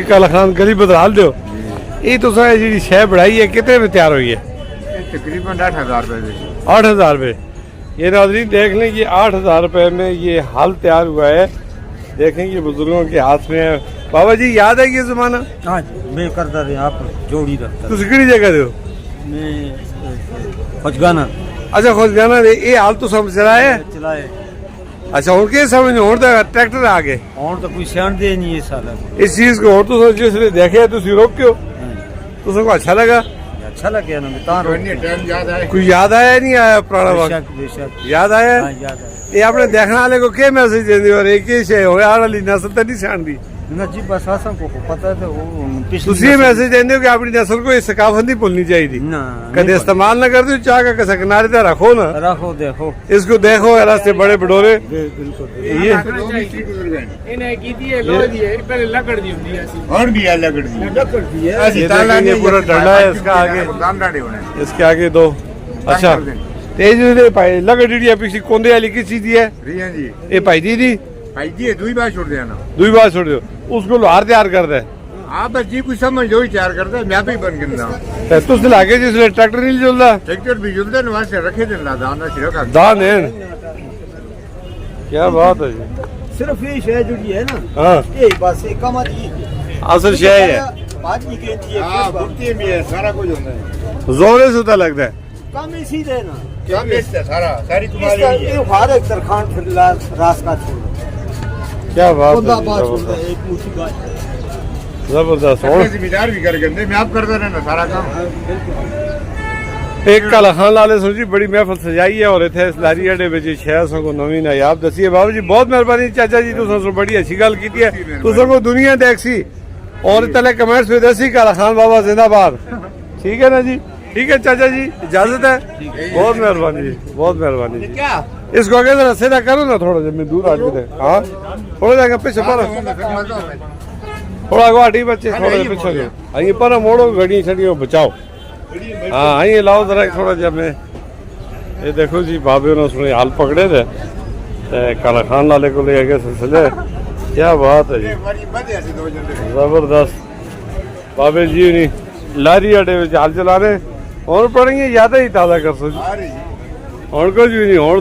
काला खान गली बदलाल दो ये तो जी शह बढ़ाई है कितने में तैयार हुई है? तकरीबन 8,000 रुपए। 8,000 रुपये। ये नाज़रीन देख लें ये 8,000 रुपये में ये हाल तैयार हुआ है। देखें ये बुजुर्गों के हाथ में है। बाबा जी याद है ये जमाना? हाँ मैं करता रहा आप जोड़ी रखता तुम किहड़ी जगह दे हो? मैं खुशगाना। अच्छा खुशगाना दे ये हाल तो समझ चलाए चलाए। अच्छा हुण के समझ हुण तो ट्रैक्टर आ गए और तो कोई सियाण दे नहीं है साला इस चीज को। और तो जिसने देखे तुम रोक्यो तुमको अच्छा लगा? अच्छा लगे ना तार टाइम याद आए कोई याद आया नहीं आया पुराना वक्त? बेशक बेशक याद आया? हाँ याद है। ये आपने देखने वाले को क्या मैसेज देंगे और एक ही शे हो आने वाली नस्ल तो नहीं छांदी ना जी बस आसा को पता है वो तुसी मैसेज देंगे हो कि अपनी नस्ल को ये सकाफत नहीं भूलनी चाहिए ना कदे इस्तेमाल ना कर दो चाह का कैसा किनारे तो रखो ना रखो देखो इसको देखो रास्ते बड़े बड़ोरे बिल्कुल ये और भी है लकड़ दी ये देखिए ये पूरा डंडा है इसका आगे इसके आगे दो। अच्छा तेज लकड़ी पिछली कोंदे वाली किस चीज दी है? रिया जी ये भाई दी भाई जी दुई बार छोड़ देना दुई बार छोड़ दो उसको लोहार तैयार कर दे आप बस जी कुछ समझ जो ही तैयार करता है मैं भी बन करना तुस लागे जिसले ट्रैक्टर नहीं चलता ट्रैक्टर भी जुलते ना वहां से रखे देना दाना सिरका दान है क्या बात है जी। सिर्फ ये शय जुड़ी है ना हाँ ये बस एक कमाल ये असल शय है बात नहीं कहती है हां बुट्टी भी है सारा कुछ होता है जोरे से होता लगता है काम ही सीधे ना क्या बेचता सारा सारी तुम्हारी इसका है ये हर एक तरखान फिर रास का छोड़ क्या बात खुदा है बात जी, छोड़ एक मुठी बात जबरदस्त। अपने और जिम्मेदार भी कर गंदे मैं आप करता रहना सारा काम एक काला खान लाले सोची बड़ी महफिल सजाई है और इतने इस लारी अड्डे में 600 को नवी नायाब दसी है। बाबू जी बहुत मेहरबानी चाचा जी तुम बड़ी अच्छी गल की है तुम दुनिया देखसी और तले कमेंट्स में दसी काला खान बाबा जिंदाबाद। ठीक है ना जी ठीक है चाचा जी इजाजत है बहुत मेहरबानी जी बहुत मेहरबानी जी। क्या इसको आगे जरा सीधा करो ना थोड़ा सा मैं दूर आगे हाँ थोड़ा जाएगा पीछे पर थोड़ा आगे बच्चे थोड़ा पीछे आइए पर मोड़ो घड़ी छड़ियों बचाओ हाँ आइए लाओ जरा थोड़ा जब मैं ये देखो जी बाबे ने सुने हाल पकड़े थे काला खान लाले को ले गए सिलसिले क्या बात है जी जबरदस्त बाबे जी नहीं लारी अड्डे में हाल चला रहे और पढ़ेंगे याद ही ताज़ा कर सो और कुछ भी नहीं और